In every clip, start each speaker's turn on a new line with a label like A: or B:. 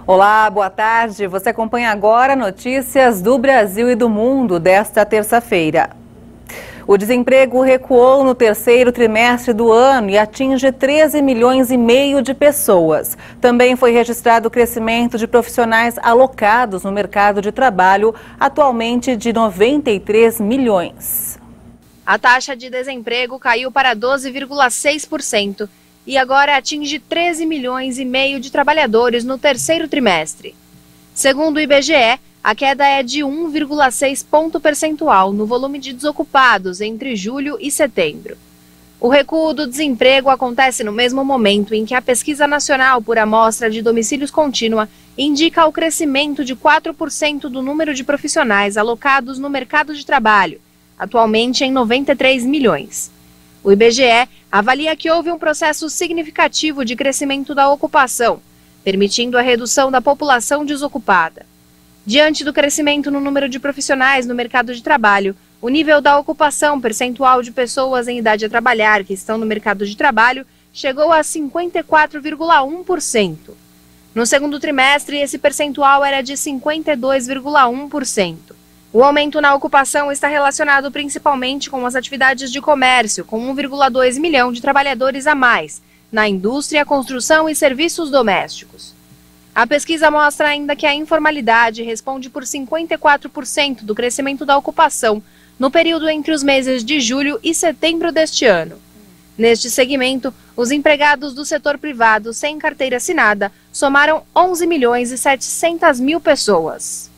A: Olá, boa tarde. Você acompanha agora notícias do Brasil e do mundo desta terça-feira. O desemprego recuou no terceiro trimestre do ano e atinge 13 milhões e meio de pessoas. Também foi registrado o crescimento de profissionais alocados no mercado de trabalho, atualmente de 93 milhões.
B: A taxa de desemprego caiu para 12,6%. E agora atinge 13 milhões e meio de trabalhadores no terceiro trimestre. Segundo o IBGE, a queda é de 1,6 ponto percentual no volume de desocupados entre julho e setembro. O recuo do desemprego acontece no mesmo momento em que a Pesquisa Nacional por Amostra de Domicílios Contínua indica o crescimento de 4% do número de profissionais alocados no mercado de trabalho, atualmente em 93 milhões. O IBGE avalia que houve um processo significativo de crescimento da ocupação, permitindo a redução da população desocupada. Diante do crescimento no número de profissionais no mercado de trabalho, o nível da ocupação percentual de pessoas em idade a trabalhar que estão no mercado de trabalho chegou a 54,1%. No segundo trimestre, esse percentual era de 52,1%. O aumento na ocupação está relacionado principalmente com as atividades de comércio, com 1,2 milhão de trabalhadores a mais, na indústria, construção e serviços domésticos. A pesquisa mostra ainda que a informalidade responde por 54% do crescimento da ocupação no período entre os meses de julho e setembro deste ano. Neste segmento, os empregados do setor privado sem carteira assinada somaram 11 milhões e 700 mil pessoas.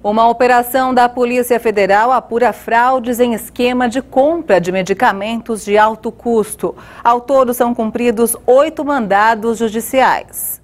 A: Uma operação da Polícia Federal apura fraudes em esquema de compra de medicamentos de alto custo. Ao todo, são cumpridos 8 mandados judiciais.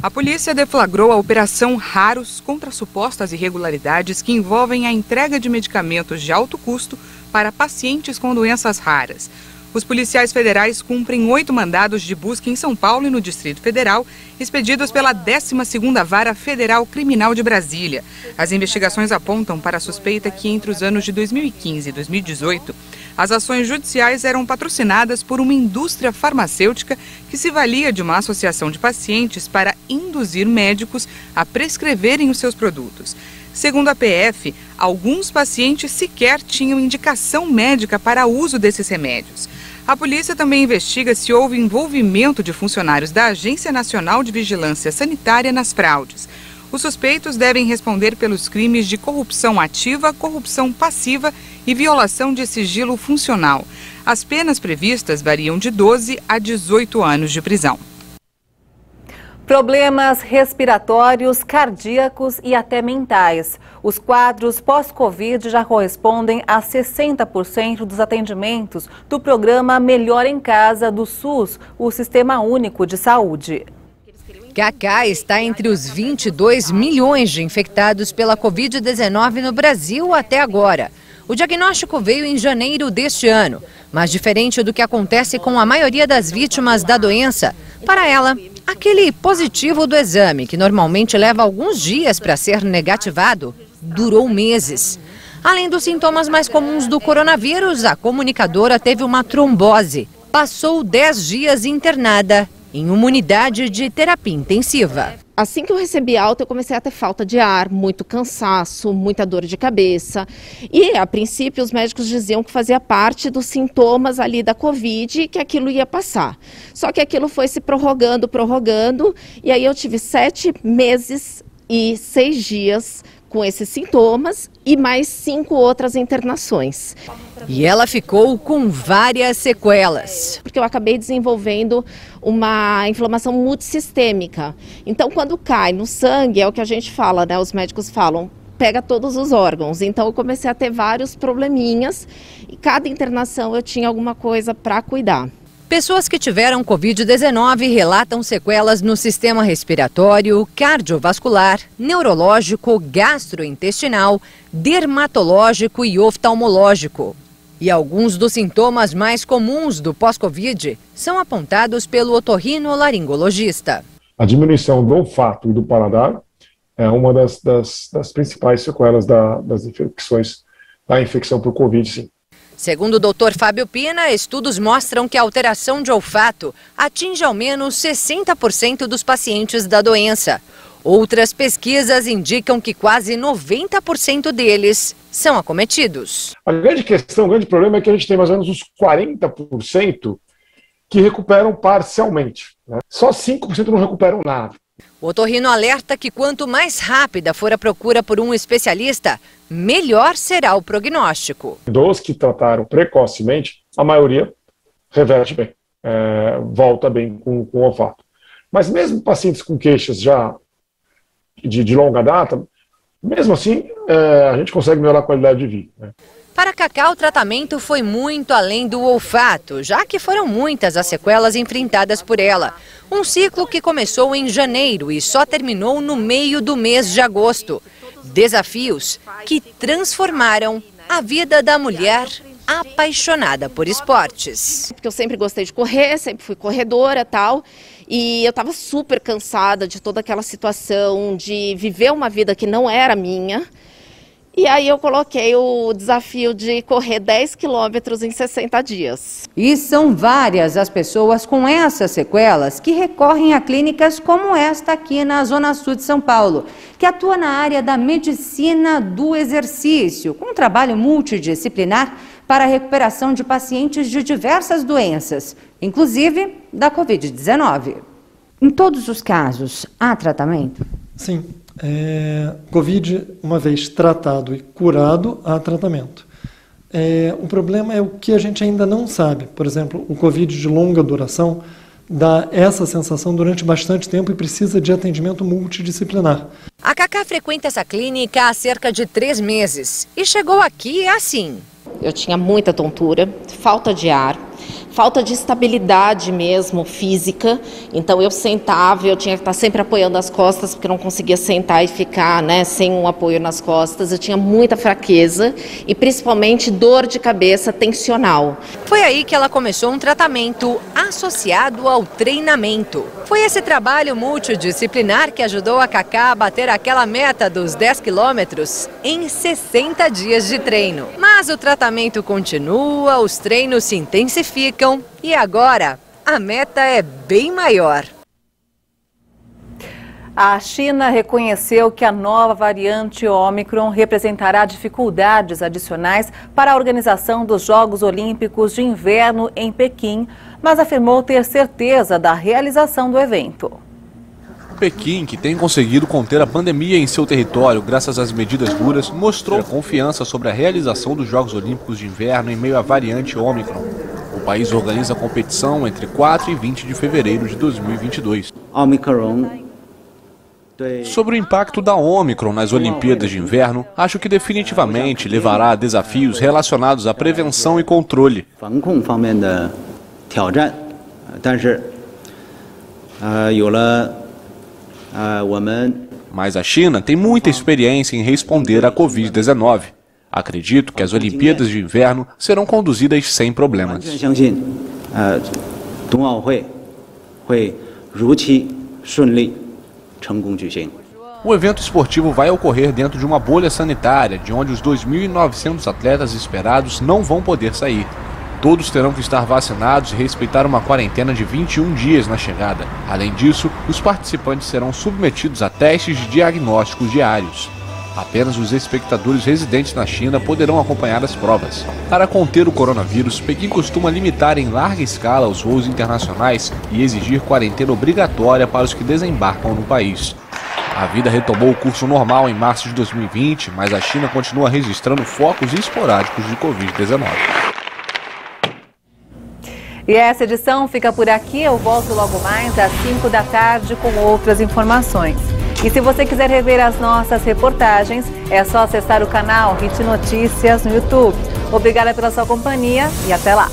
C: A polícia deflagrou a Operação Raros contra supostas irregularidades que envolvem a entrega de medicamentos de alto custo para pacientes com doenças raras. Os policiais federais cumprem 8 mandados de busca em São Paulo e no Distrito Federal, expedidos pela 12ª Vara Federal Criminal de Brasília. As investigações apontam para a suspeita que entre os anos de 2015 e 2018, as ações judiciais eram patrocinadas por uma indústria farmacêutica que se valia de uma associação de pacientes para induzir médicos a prescreverem os seus produtos. Segundo a PF, alguns pacientes sequer tinham indicação médica para uso desses remédios. A polícia também investiga se houve envolvimento de funcionários da Agência Nacional de Vigilância Sanitária nas fraudes. Os suspeitos devem responder pelos crimes de corrupção ativa, corrupção passiva e violação de sigilo funcional. As penas previstas variam de 12 a 18 anos de prisão.
A: Problemas respiratórios, cardíacos e até mentais. Os quadros pós-Covid já correspondem a 60% dos atendimentos do programa Melhor em Casa do SUS, o Sistema Único de Saúde.
D: Cacá está entre os 22 milhões de infectados pela Covid-19 no Brasil até agora. O diagnóstico veio em janeiro deste ano, mas diferente do que acontece com a maioria das vítimas da doença, para ela, aquele positivo do exame, que normalmente leva alguns dias para ser negativado, durou meses. Além dos sintomas mais comuns do coronavírus, a comunicadora teve uma trombose. Passou 10 dias internada em uma unidade de terapia intensiva.
E: Assim que eu recebi alta, eu comecei a ter falta de ar, muito cansaço, muita dor de cabeça. E, a princípio, os médicos diziam que fazia parte dos sintomas ali da Covid e que aquilo ia passar. Só que aquilo foi se prorrogando, e aí eu tive 7 meses e 6 dias com esses sintomas e mais 5 outras internações.
D: E ela ficou com várias sequelas.
E: Porque eu acabei desenvolvendo uma inflamação multissistêmica. Então, quando cai no sangue, é o que a gente fala, né? Os médicos falam, pega todos os órgãos. Então, eu comecei a ter vários probleminhas e cada internação eu tinha alguma coisa para cuidar.
D: Pessoas que tiveram Covid-19 relatam sequelas no sistema respiratório, cardiovascular, neurológico, gastrointestinal, dermatológico e oftalmológico. E alguns dos sintomas mais comuns do pós-Covid são apontados pelo otorrinolaringologista.
F: A diminuição do olfato e do paladar é uma das principais sequelas das infecções, da infecção por Covid, sim.
D: Segundo o Dr. Fábio Pina, estudos mostram que a alteração de olfato atinge ao menos 60% dos pacientes da doença. Outras pesquisas indicam que quase 90% deles são acometidos.
F: A grande questão, o grande problema é que a gente tem mais ou menos uns 40% que recuperam parcialmente, né? Só 5% não recuperam nada.
D: O otorrino alerta que quanto mais rápida for a procura por um especialista, melhor será o prognóstico.
F: Dos que trataram precocemente, a maioria reverte bem, volta bem com o olfato. Mas mesmo pacientes com queixas já de longa data, mesmo assim, a gente consegue melhorar a qualidade de vida, né?
D: Para Cacá, o tratamento foi muito além do olfato, já que foram muitas as sequelas enfrentadas por ela. Um ciclo que começou em janeiro e só terminou no meio do mês de agosto. Desafios que transformaram a vida da mulher apaixonada por esportes.
E: Porque eu sempre gostei de correr, sempre fui corredora e tal. E eu estava super cansada de toda aquela situação de viver uma vida que não era minha. E aí eu coloquei o desafio de correr 10 quilômetros em 60 dias.
D: E são várias as pessoas com essas sequelas que recorrem a clínicas como esta aqui na Zona Sul de São Paulo, que atua na área da medicina do exercício, com um trabalho multidisciplinar para a recuperação de pacientes de diversas doenças, inclusive da Covid-19. Em todos os casos, há tratamento?
G: Sim. Covid, uma vez tratado e curado, há tratamento. O problema é o que a gente ainda não sabe. Por exemplo, o Covid de longa duração dá essa sensação durante bastante tempo e precisa de atendimento multidisciplinar.
D: A Cacá frequenta essa clínica há cerca de 3 meses e chegou aqui assim.
E: Eu tinha muita tontura, falta de ar, falta de estabilidade mesmo, física. Então eu sentava, eu tinha que estar sempre apoiando as costas, porque eu não conseguia sentar e ficar, né, sem um apoio nas costas. Eu tinha muita fraqueza e principalmente dor de cabeça tensional.
D: Foi aí que ela começou um tratamento associado ao treinamento. Foi esse trabalho multidisciplinar que ajudou a Cacá a bater aquela meta dos 10 quilômetros em 60 dias de treino. Mas o tratamento continua, os treinos se intensificam e agora a meta é bem maior.
A: A China reconheceu que a nova variante Ômicron representará dificuldades adicionais para a organização dos Jogos Olímpicos de Inverno em Pequim, mas afirmou ter certeza da realização do evento.
H: Pequim, que tem conseguido conter a pandemia em seu território graças às medidas duras, mostrou confiança sobre a realização dos Jogos Olímpicos de Inverno em meio à variante Ômicron. O país organiza a competição entre 4 e 20 de fevereiro de 2022. Sobre o impacto da Ômicron nas Olimpíadas de Inverno, acho que definitivamente levará a desafios relacionados à prevenção e controle. Mas a China tem muita experiência em responder à Covid-19. Acredito que as Olimpíadas de Inverno serão conduzidas sem problemas. O evento esportivo vai ocorrer dentro de uma bolha sanitária, de onde os 2.900 atletas esperados não vão poder sair. Todos terão que estar vacinados e respeitar uma quarentena de 21 dias na chegada. Além disso, os participantes serão submetidos a testes de diagnósticos diários. Apenas os espectadores residentes na China poderão acompanhar as provas. Para conter o coronavírus, Pequim costuma limitar em larga escala os voos internacionais e exigir quarentena obrigatória para os que desembarcam no país. A vida retomou o curso normal em março de 2020, mas a China continua registrando focos esporádicos de Covid-19.
A: E essa edição fica por aqui. Eu volto logo mais às 5 da tarde com outras informações. E se você quiser rever as nossas reportagens, é só acessar o canal HIT Notícias no YouTube. Obrigada pela sua companhia e até lá!